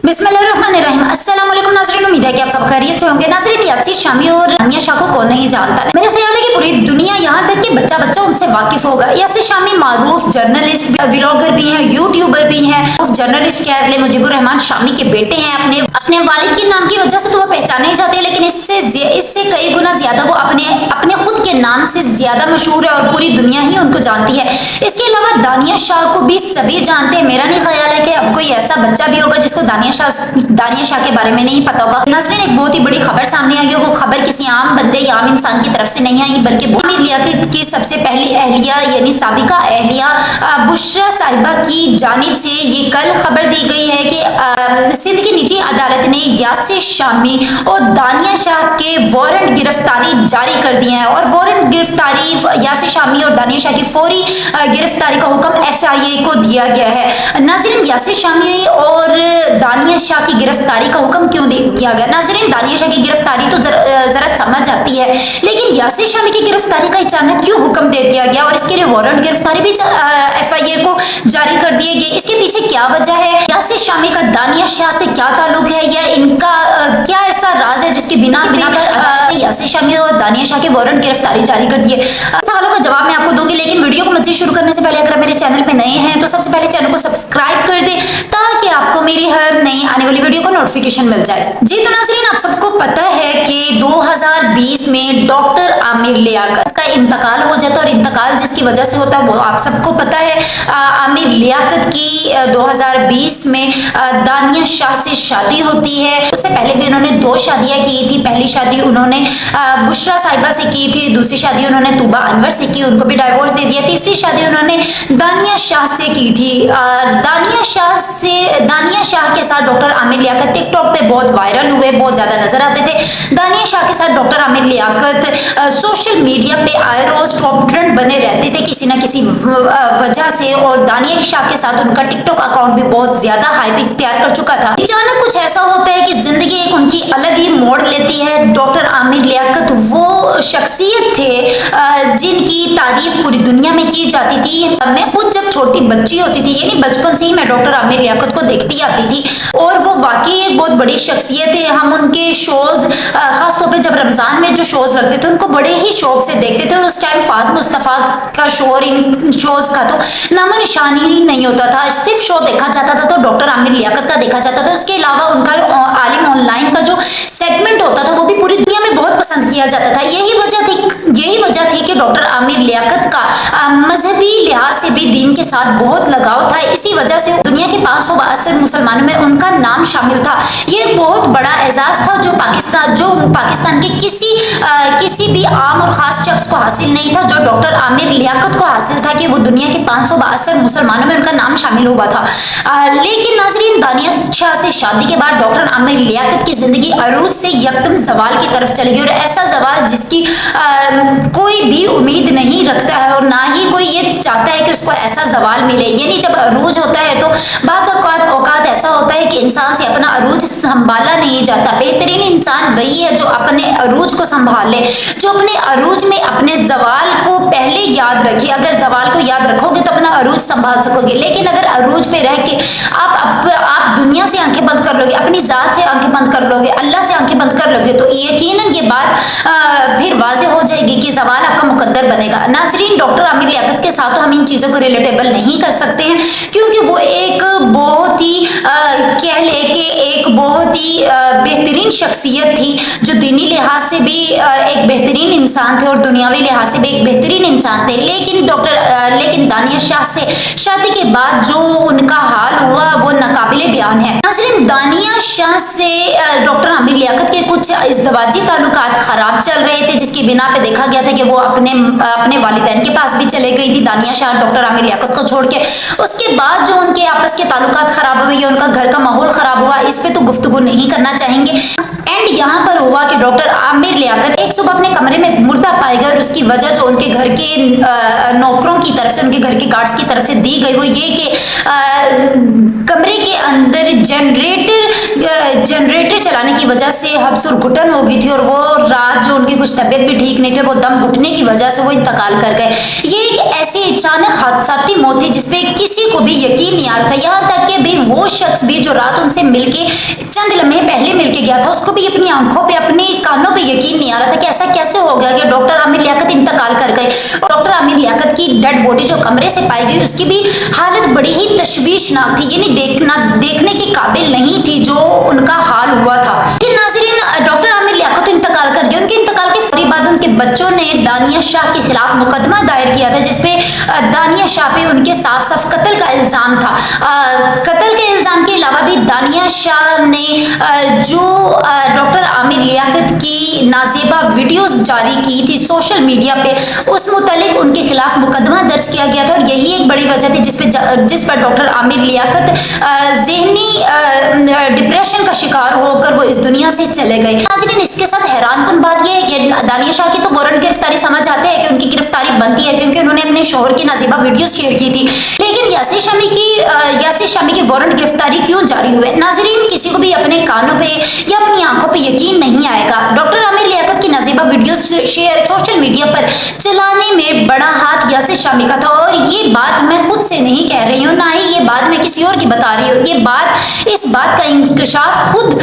बिस्मिल्लाहिर्रहमानिर्रहीम। अस्सलाम वालेकुम नाज़रीन, उम्मीद है कि आप सब खैरियत से होंगे। नाज़रीन, यासिर शामी और रानिया शाह को कौन नहीं जानता है। मेरा ख्याल है कि पूरी दुनिया यहाँ तक कि बच्चा बच्चा उनसे वाकिफ होगा। यासिर शामी मारूफ जर्नलिस्ट, व्लॉगर भी हैं, यूट्यूबर भी हैं। जर्नलिस्ट कह ले मुजीबुर रहमान शामी के बेटे हैं। अपने वालिद के नाम की वजह से तो वो पहचाने ही जाते हैं, लेकिन इससे कई गुना ज्यादा वो अपने खुद के नाम से ज्यादा मशहूर है और पूरी दुनिया ही उनको जानती है। इसके अलावा दानिया शाह को भी सभी जानते हैं। मेरा नहीं ख्याल है कि अब कोई ऐसा बच्चा भी होगा जिसको दानिया शाह के बारे में नहीं पता होगा। नाज़रीन, एक बहुत ही बड़ी खबर सामने आई है। वो खबर किसी आम बंदे या आम इंसान की तरफ से नहीं आई, बल्कि आमिर लियाकत की सबसे पहली अहलिया यानी साबिका अहलिया बुशरा साहिबा की जानिब से ये कल खबर दी गई है कि सिंध की निजी अदालत ने यासिर शामी और दानिया शाह के वारंट गिरफ्तारी जारी कर दिए हैं और वारंट गिरफ्तारी यासिर शामी और दानिया शाह की फौरी गिरफ्तारी का हुक्म FIA को दिया गया है। नाज़रीन, यासिर शामी और दानिया शाह की गिरफ्तारी का हुक्म क्यों दिया गया? नाज़रीन, दानिया शाह की गिरफ्तारी तो जरा समझ आती है, लेकिन यासिर शामी की गिरफ्तारी का अचानक क्यों हुक्म दे दिया गया और इसके लिए वारंट गिरफ्तारी भी FIA को जारी कर दिए गए? इसके पीछे क्या वजह है? यासिर शामी का दानिया शाह से क्या ताल्लुक है या इनका क्या ऐसा राज है जिसके बिना पर यासिर शामी और दानिया शाह के वारंट गिरफ्तारी जारी कर दिए? सवालों का जवाब मैं आपको दूंगी, लेकिन वीडियो को मज़ीद शुरू करने से पहले अगर मेरे चैनल पे नए हैं तो सबसे पहले चैनल को सब्सक्राइब कर दें ताकि आपको मेरी हर नई आने वाली वीडियो को नोटिफिकेशन मिल जाए। जी तो नाज़रीन, आप सबको पता है कि 2020 में डॉक्टर आमिर लियाकत का इंतकाल हो जाता है और इंतकाल जिसकी वजह से होता है वो आप सबको पता है। आमिर लियाकत की 2020 में दानिया शाह से शादी होती है। उससे पहले भी उन्होंने 2 शादियां की थी। पहली शादी उन्होंने बुशरा साहिबा से की थी, दूसरी शादी उन्होंने तूबा अनवर से की, उनको भी डाइवोर्स दे दिया। तीसरी शादी उन्होंने दानिया शाह से की थी। दानिया शाह के साथ डॉक्टर आमिर लियाकत टिकटॉक पे बहुत वायरल हुए, बहुत ज्यादा नजर आते थे। दानिया शाह के साथ doctor Aamir Liaquat social media पे आए रोज टॉप ट्रेंड बने रहते थे किसी ना किसी वजह से, और दानिया शाह के साथ उनका टिकटॉक अकाउंट भी बहुत ज्यादा हाइप इख्तियार कर चुका था। अचानक कुछ ऐसा होता है कि जिंदगी एक उनकी अलग ही मोड़ लेती है। डॉक्टर आमिर लियाकत वो शख्सियत थे जिनकी तारीफ पूरी दुनिया में की जाती थी। मैं खुद जब छोटी बच्ची होती थी, यानी बचपन से ही मैं डॉक्टर आमिर लियाकत को देखती आती थी और वो वाकई एक बहुत बड़ी शख्सियत है। हम उनके शोज खासतौर पे जब रमजान में जो शोज लगते थे उनको बड़े ही शौक से देखते थे। उस टाइम फात मुस्तफा का शो और इन शोज का तो नामो निशान ही नहीं होता था। सिर्फ शो देखा जाता था तो डॉक्टर आमिर लियाकत का देखा जाता था। उसके अलावा उनका आलिम ऑनलाइन का जो सेगमेंट होता था वो भी पूरी दुनिया में बहुत पसंद किया जाता था। यही वजह थी कि डॉक्टर आमिर लियाकत का मजहबी लिहाज से भी दीन के साथ बहुत लगाव था। इसी वजह से दुनिया के 562 मुसलमानों में उनका नाम शामिल था। ये बहुत बड़ा एजाज था जो पाकिस्तान के किसी भी आम और खास शख्स को हासिल नहीं था, जो डॉक्टर आमिर लियाकत को हासिल था कि वो दुनिया के 562 मुसलमानों में उनका नाम शामिल हुआ था। लेकिन नाज़रीन, दानिया शाह से शादी के बाद डॉक्टर आमिर लियाकत की जिंदगी अरूज से यकदम जवाल की तरफ चली गई, और ऐसा जवाल जिसकी कोई भी उम्मीद नहीं रखता है और ना ही कोई ये चाहता है कि उसको ऐसा जवाल मिले। यानी जब अरूज होता है तो बाज़ औकात ऐसा होता है कि इंसान से अपना अरूज संभाला नहीं जाता। बेहतरीन इंसान वही है जो अपने अरूज को संभाल ले, जो अपने अरूज में अपने जवाल को पहले याद रखे। अगर जवाल को याद रखोगे तो अपना अरूज संभाल सकोगे, लेकिन अगर अरूज पे रह के आप दुनिया से आंखें बंद कर लोगे, अपनी जात से आंखें बंद कर लोगे, अल्लाह से आंखें बंद कर लोगे, तो यकीनन ये बात फिर वाज़ेह हो जाएगी कि जवाल आपका मुकद्दर बनेगा। नाज़रीन, डॉक्टर आमिर लियाकत के साथ तो हम इन चीज़ों को रिलेटेबल नहीं कर सकते हैं, क्योंकि वो एक बहुत ही कह ले कि एक बहुत ही बेहतरीन शख्सियत थी, जो दीनी लिहाज से भी एक बेहतरीन इंसान थे और दुनियावी लिहाज से भी एक बेहतरीन इंसान थे। लेकिन दानिया शाह से शादी के बाद जो उनका हाल हुआ वो नाकाबिले बयान है। नाज़रीन, दानिया शाह से डॉक्टर आमिर लियाकत के कुछ इज़्दवाजी ताल्लुकात ख़राब चल रहे थे, जिसकी बिना पे देखा गया था कि वो अपने वालिदैन के पास भी चले गई थी दानिया शाह डॉक्टर आमिर लियाकत को छोड़ के। उसके बाद जो उनके आपस के ताल्लुकात ख़राब हुए या उनका घर का माहौल ख़राब हुआ, इस पे तो गुफ्तगू नहीं करना चाहेंगे। एंड यहाँ पर हुआ कि डॉक्टर आमिर लियाकत एक सुबह अपने कमरे में मुर्दा पाए गए और उसकी वजह जो उनके घर के नौकरों की तरफ से, उनके घर के गार्ड्स की तरफ से दी गई वो ये कि कमरे के अंदर जनरेटर जनरेटर चलाने की वजह से हब्स और घुटन हो गई थी और वो रात जो उनकी कुछ तबीयत भी ठीक नहीं थी, वो दम घुटने की वजह से वो इंतकाल कर गए। ये एक ऐसी अचानक हादसाती मौत थी जिसपे किसी को भी यकीन नहीं आ रहा था। यहाँ तक कि भी वो शख्स भी जो रात उनसे मिलके चंद लम्हे पहले मिलके गया था, उसको भी अपनी आंखों पे अपने कानों पे यकीन नहीं आ रहा था कि ऐसा कैसे हो गया कि डॉक्टर आमिर लियाकत इंतकाल कर गए। डॉक्टर आमिर लियाकत की डेड बॉडी जो कमरे से पाई गई, उसकी भी हालत बड़ी ही तशवीशनाक थी, यानी देखने के काबिल नहीं थी जो उनका हाल हुआ था। लेकिन नाज़रीन, डॉक्टर आमिर लियाकत इंतकाल कर गए। उनके इंतकाल के फौरी बाद उनके बच्चों ने दानिया शाह के खिलाफ मुकदमा दायर किया था, जिसपे दानिया शाह पे उनके साफ कत्ल का इल्जाम था। कत्ल के इल्जाम के अलावा भी दानिया शाह ने जो डॉक्टर आमिर लियाकत की नाजेबा वीडियोस जारी की थी सोशल मीडिया पे, उस मुतालिक उनके खिलाफ मुकदमा दर्ज किया गया था और यही एक बड़ी वजह थी जिस पर डॉक्टर आमिर लियाकत ज़हनी डिप्रेशन का शिकार होकर वो इस दुनिया से चले गए। नाज़रीन, इसके साथ हैरानकुन बात यह है कि दानिया शाह की तो वारंट गिरफ्तारी समझ आते हैं कि उनकी गिरफ्तारी बनती है, क्योंकि उन्होंने अपने शोहर की नाजेबा वीडियोस शेयर की थी। लेकिन यासिर शामी की वारंट गिरफ्तारी क्यों जारी हुए? नाज़रीन, किसी को भी अपने कानों पे या अपनी आंखों पे यकीन नहीं आएगा। डॉक्टर आमिर लियाकत की नाजेबा वीडियोस शेयर सोशल मीडिया पर चलाने में बड़ा हाथ यासिर शामी का था, और ये बात मैं खुद से नहीं कह रही हूँ, ना ही ये बात मैं किसी और की बता रही हूँ। इस बात का इंकशाफ खुद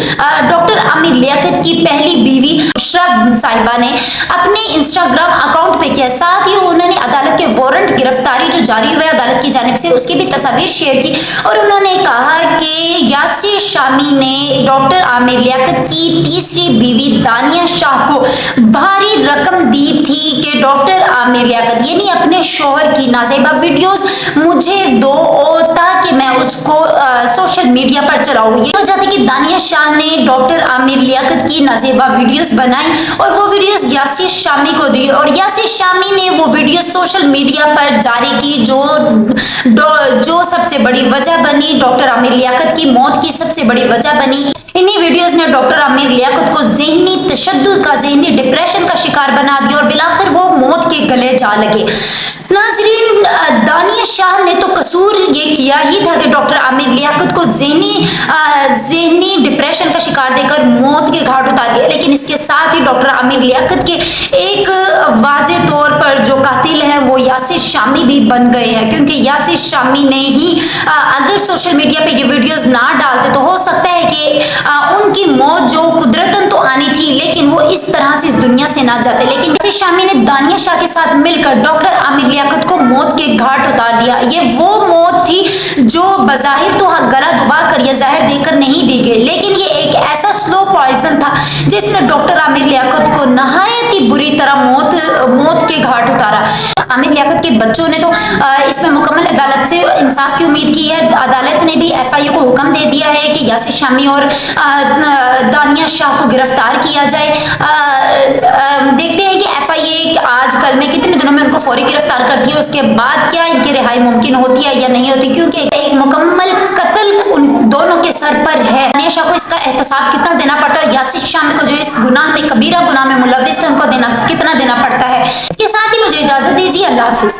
डॉक्टर आमिर लियाकत की पहली बीवी बुशरा साहिबा ने अपने इंस्टाग्राम अकाउंट पे किया। साथ ही उन्होंने अदालत के वारंट गिरफ्तारी जो जारी हुए अदालत की जानिब से, उसकी भी तस्वीर शेयर की और उन्होंने कहा कि यासिर शामी ने डॉक्टर आमिर लियाकत की तीसरी बीवी दानिया शाह को भारी रकम दी थी कि डॉक्टर आमिर लियाकत यानी अपने शोहर की नाजेबा वीडियोस मुझे दो ताकि मैं उसको सोशल मीडिया पर चलाऊं। ये वजह थी कि दानिया शाह ने डॉक्टर आमिर लियाकत की नाजेबा वीडियोस बनाई और वो वीडियोस यासिर शामी को दी, और यासिर शामी ने वो वीडियोस सोशल मीडिया पर जारी की जो सबसे बड़ी वजह बनी, डॉक्टर आमिर लियाकत की मौत की सबसे बड़ी वजह बनी। इन्हीं वीडियोस ने डॉक्टर आमिर लियाकत को ज़हनी तशद्दुद का, ज़हनी डिप्रेशन का शिकार बना दिया और बिलाखिर वो मौत के गले जा लगे। नाज़रीन, दानिया शाह ने तो कसूर ये किया ही था कि डॉक्टर आमिर लियाकत को ज़हनी डिप्रेशन का शिकार देकर मौत के घाट उतार दिया, लेकिन इसके साथ ही डॉक्टर आमिर लियाकत के एक वाज़े तौर पर जो कातिल हैं वो यासिर शामी भी बन गए हैं, क्योंकि यासिर शामी ने ही अगर सोशल मीडिया पे ये वीडियोस ना डालते तो हो सकता है कि उनकी मौत जो कुदरतन तो आनी थी, लेकिन वो इस तरह से इस दुनिया से ना जाते। लेकिन यासिर शामी ने दानिया शाह के साथ मिलकर डॉक्टर आमिर लियाकत को मौत के घाट उतार दिया। ये वो मौत थी जो बज़ाहिर तो गला दुबा कर या जहर देकर नहीं दी गई, लेकिन ये एक ऐसा स्लो पॉइजन था जिसने डॉक्टर आमिर लियाकत को नहायत ही बुरी तरह मौत के घाट उतारा। आमिर लियाकत के बच्चों ने तो इसमें मुकम्मल अदालत से इंसाफ की उम्मीद की है। अदालत ने भी FIA को हुक्म दे दिया है कि यासिर शामी और दानिया शाह को गिरफ्तार किया जाए। देखते हैं कि FIA आज कल में कितने दिनों में उनको फौरी गिरफ्तार करती है, उसके बाद क्या इनकी रिहाई मुमकिन होती है या नहीं होती, क्योंकि एक मुकम्मल कत्ल उन दोनों के सर पर है। दानिया शाह को इसका एहतसाब कितना देना पड़ता है, यासिर शामी को जो इस गुनाह में कबीरा गुनाह में मुलव्विस थे उनको कितना देना पड़ता है। इसके साथ ही मुझे इजाजत दीजिए। अल्लाह हाफिज।